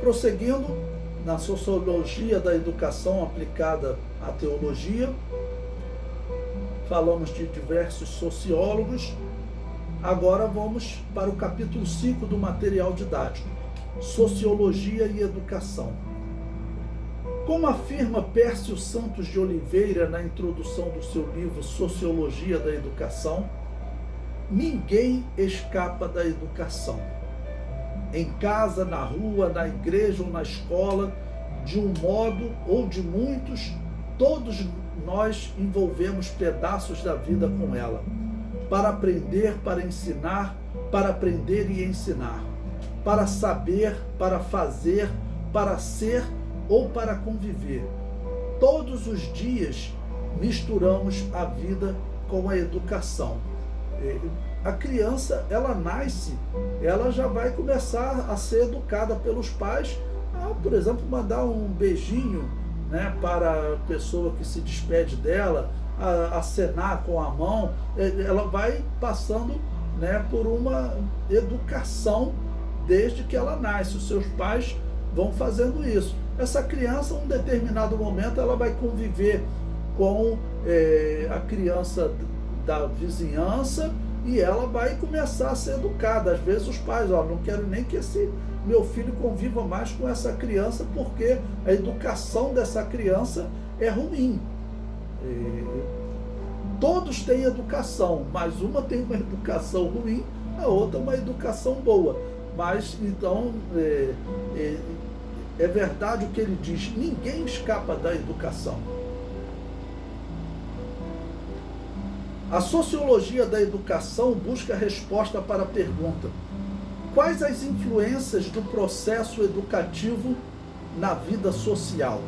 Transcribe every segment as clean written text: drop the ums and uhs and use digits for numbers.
Prosseguindo, na sociologia da educação aplicada à teologia, falamos de diversos sociólogos. Agora vamos para o capítulo 5 do material didático, Sociologia e Educação. Como afirma Pércio Santos de Oliveira na introdução do seu livro Sociologia da Educação, ninguém escapa da educação. Em casa, na rua, na igreja ou na escola, de um modo ou de muitos, todos nós envolvemos pedaços da vida com ela, para aprender, para ensinar, para aprender e ensinar, para saber, para fazer, para ser ou para conviver. Todos os dias misturamos a vida com a educação. A criança, ela nasce, ela já vai começar a ser educada pelos pais, por exemplo, mandar um beijinho, né, para a pessoa que se despede dela, acenar com a mão. Ela vai passando, né, por uma educação desde que ela nasce. Os seus pais vão fazendo isso. Essa criança, em um determinado momento, ela vai conviver com a criança da vizinhança e ela vai começar a ser educada. Às vezes os pais, não quero nem que esse meu filho conviva mais com essa criança, porque a educação dessa criança é ruim. Todos têm educação, mas uma tem uma educação ruim, a outra uma educação boa. Mas então é verdade o que ele diz: ninguém escapa da educação. A sociologia da educação busca resposta para a pergunta: quais as influências do processo educativo na vida social?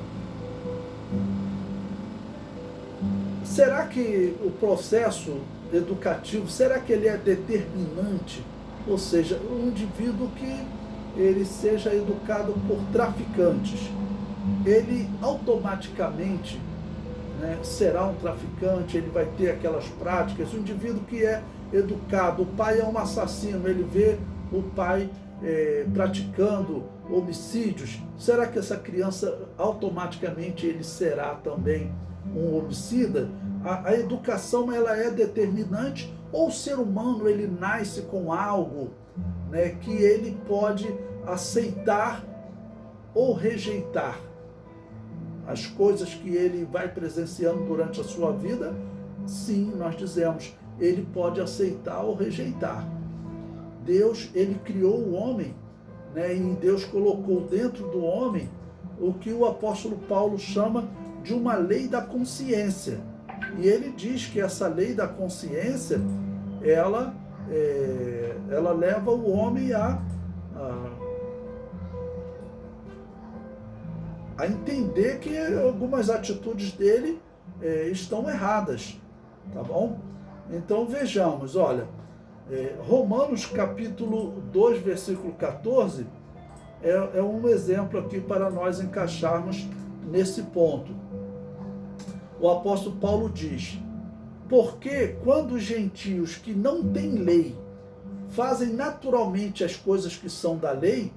Será que o processo educativo, será que ele é determinante? Ou seja, um indivíduo que ele seja educado por traficantes, ele automaticamente, né, será um traficante, ele vai ter aquelas práticas. O indivíduo que é educado, o pai é um assassino, ele vê o pai praticando homicídios, será que essa criança automaticamente ele será também um homicida? A educação, ela é determinante, ou o ser humano ele nasce com algo, né, que ele pode aceitar ou rejeitar? As coisas que ele vai presenciando durante a sua vida, sim, nós dizemos, ele pode aceitar ou rejeitar. Deus, ele criou o homem, né, e Deus colocou dentro do homem o que o apóstolo Paulo chama de uma lei da consciência. E ele diz que essa lei da consciência, ela leva o homem a entender que algumas atitudes dele estão erradas, tá bom? Então vejamos, olha, Romanos capítulo 2, versículo 14, é um exemplo aqui para nós encaixarmos nesse ponto. O apóstolo Paulo diz: porque quando os gentios que não têm lei fazem naturalmente as coisas que são da lei,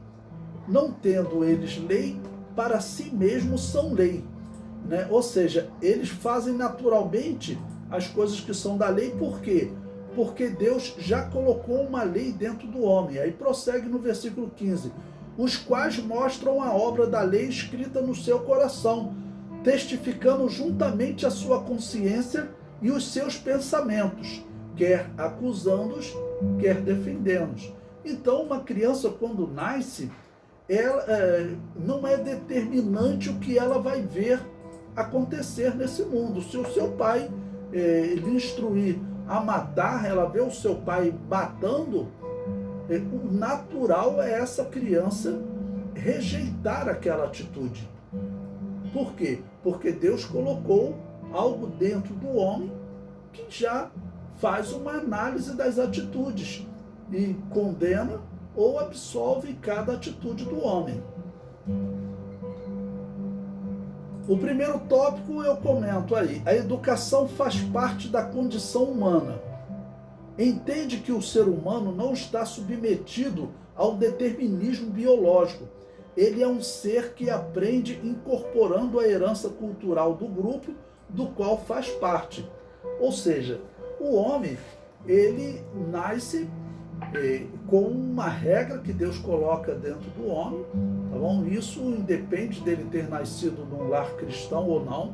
não tendo eles lei, para si mesmos são lei, né? Ou seja, eles fazem naturalmente as coisas que são da lei. Por quê? Porque Deus já colocou uma lei dentro do homem. Aí prossegue no versículo 15: os quais mostram a obra da lei escrita no seu coração, testificando juntamente a sua consciência e os seus pensamentos, quer acusando-os, quer defendendo-os. Então, uma criança, quando nasce, ela não é determinante o que ela vai ver acontecer nesse mundo. Se o seu pai lhe instruir a matar, ela vê o seu pai matando, o natural é essa criança rejeitar aquela atitude. Por quê? Porque Deus colocou algo dentro do homem que já faz uma análise das atitudes e condena ou absolve cada atitude do homem. O primeiro tópico eu comento aí: a educação faz parte da condição humana. Entende que o ser humano não está submetido ao determinismo biológico, ele é um ser que aprende incorporando a herança cultural do grupo do qual faz parte. Ou seja, o homem, ele nasce com uma regra que Deus coloca dentro do homem, tá bom? Isso independe dele ter nascido num lar cristão ou não.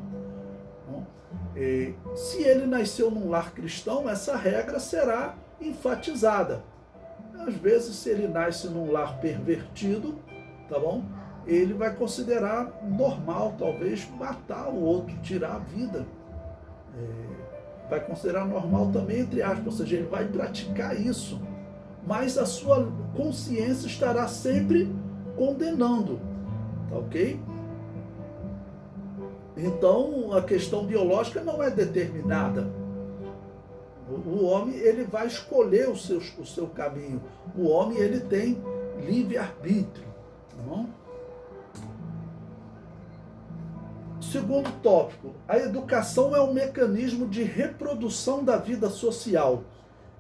Se ele nasceu num lar cristão, essa regra será enfatizada. Às vezes, se ele nasce num lar pervertido, tá bom? Ele vai considerar normal, talvez, matar o outro, tirar a vida. Vai considerar normal também, entre aspas, ou seja, ele vai praticar isso. Mas a sua consciência estará sempre condenando, tá ok? Então, a questão biológica não é determinada. O homem, ele vai escolher o seu caminho. O homem, ele tem livre-arbítrio, tá bom? Segundo tópico, a educação é um mecanismo de reprodução da vida social.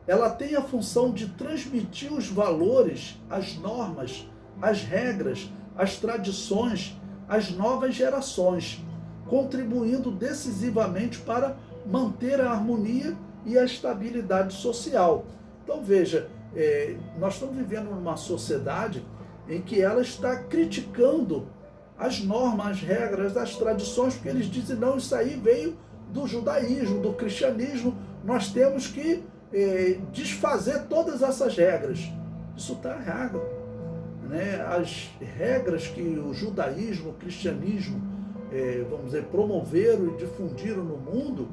Ela tem a função de transmitir os valores, as normas, as regras, as tradições às novas gerações, contribuindo decisivamente para manter a harmonia e a estabilidade social. Então veja, nós estamos vivendo numa sociedade em que ela está criticando as normas, as regras, as tradições, porque eles dizem, não, isso aí veio do judaísmo, do cristianismo, nós temos que desfazer todas essas regras. Isso está errado, né? As regras que o judaísmo, o cristianismo, vamos dizer, promoveram e difundiram no mundo,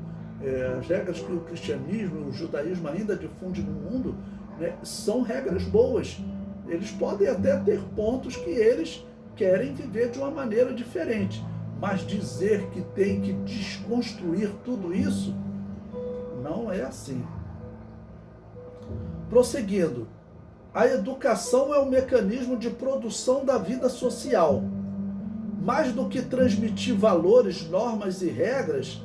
as regras que o cristianismo e o judaísmo ainda difundem no mundo, né, são regras boas. Eles podem até ter pontos que eles querem viver de uma maneira diferente, mas dizer que tem que desconstruir tudo isso, não é assim. Prosseguindo, a educação é um mecanismo de produção da vida social. Mais do que transmitir valores, normas e regras,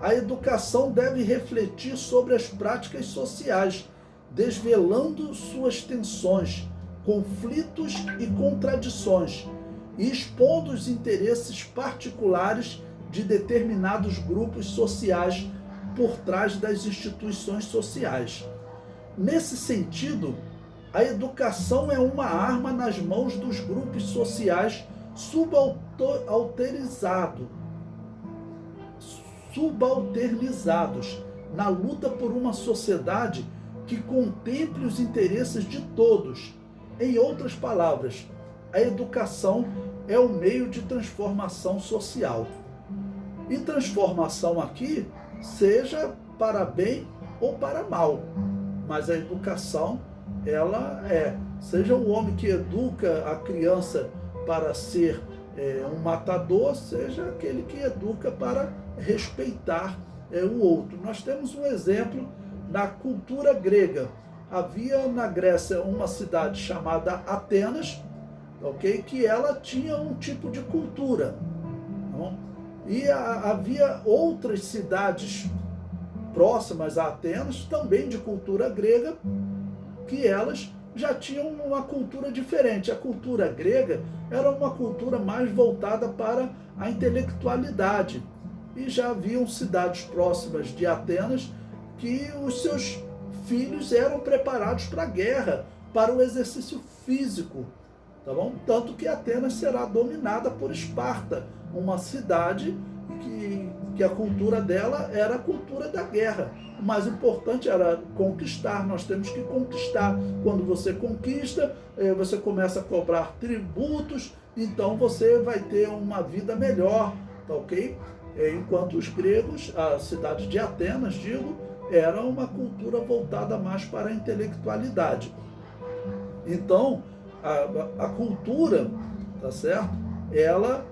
a educação deve refletir sobre as práticas sociais, desvelando suas tensões, conflitos e contradições, e expondo os interesses particulares de determinados grupos sociais por trás das instituições sociais. Nesse sentido, a educação é uma arma nas mãos dos grupos sociais subalternizados na luta por uma sociedade que contemple os interesses de todos. Em outras palavras, a educação é o meio de transformação social. E transformação aqui, seja para bem ou para mal, mas a educação, ela seja o homem que educa a criança para ser um matador, seja aquele que educa para respeitar o outro. Nós temos um exemplo na cultura grega. Havia na Grécia uma cidade chamada Atenas, ok? Que ela tinha um tipo de cultura. Tá? E havia outras cidades próximas a Atenas, também de cultura grega, que elas já tinham uma cultura diferente. A cultura grega era uma cultura mais voltada para a intelectualidade. E já haviam cidades próximas de Atenas que os seus filhos eram preparados para a guerra, para o exercício físico. Tá bom? Tanto que Atenas será dominada por Esparta, uma cidade que a cultura dela era a cultura da guerra. O mais importante era conquistar, nós temos que conquistar. Quando você conquista, você começa a cobrar tributos, então você vai ter uma vida melhor, tá ok? Enquanto os gregos, a cidade de Atenas, era uma cultura voltada mais para a intelectualidade. Então, a cultura, tá certo? Ela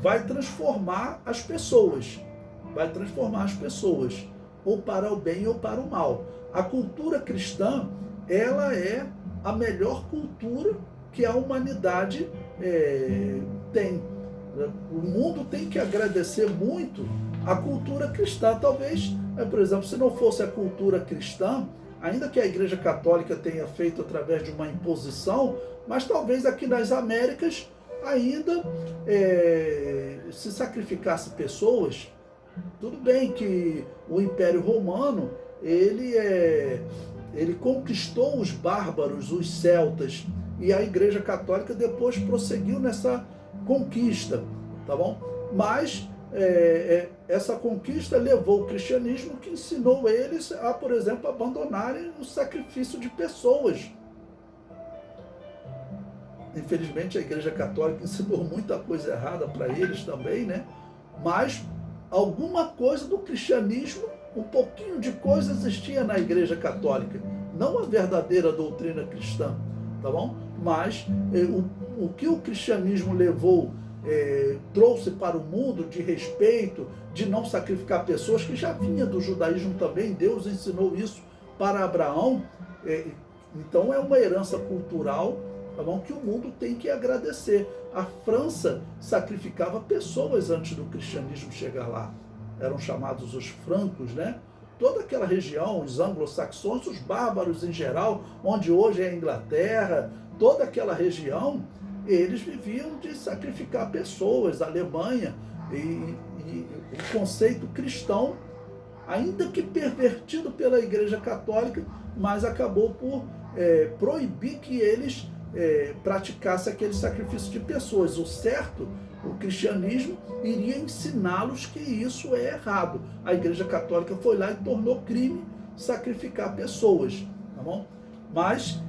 vai transformar as pessoas, ou para o bem ou para o mal. A cultura cristã, ela é a melhor cultura que a humanidade tem. O mundo tem que agradecer muito a cultura cristã. Talvez, por exemplo, se não fosse a cultura cristã, ainda que a Igreja Católica tenha feito através de uma imposição, mas talvez aqui nas Américas ainda se sacrificasse pessoas. Tudo bem que o Império Romano, ele conquistou os bárbaros, os celtas, e a Igreja Católica depois prosseguiu nessa conquista, tá bom? Mas essa conquista levou o cristianismo, que ensinou eles a, por exemplo, abandonarem o sacrifício de pessoas. Infelizmente a Igreja Católica ensinou muita coisa errada para eles também, né? Mas alguma coisa do cristianismo, um pouquinho de coisa existia na Igreja Católica. Não a verdadeira doutrina cristã, tá bom? Mas o que o cristianismo levou, trouxe para o mundo de respeito, de não sacrificar pessoas, que já vinha do judaísmo também, Deus ensinou isso para Abraão. Então é uma herança cultural, tá bom, que o mundo tem que agradecer. A França sacrificava pessoas antes do cristianismo chegar lá. Eram chamados os francos, né? Toda aquela região, os anglo-saxões, os bárbaros em geral, onde hoje é a Inglaterra, toda aquela região, eles viviam de sacrificar pessoas. A Alemanha, e o conceito cristão, ainda que pervertido pela Igreja Católica, mas acabou por proibir que eles praticassem aquele sacrifício de pessoas. O certo, o cristianismo iria ensiná-los que isso é errado. A Igreja Católica foi lá e tornou crime sacrificar pessoas, tá bom? Mas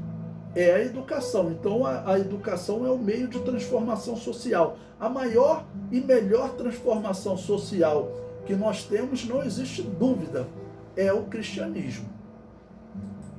é a educação. Então a educação é o meio de transformação social. A maior e melhor transformação social que nós temos, não existe dúvida, é o cristianismo.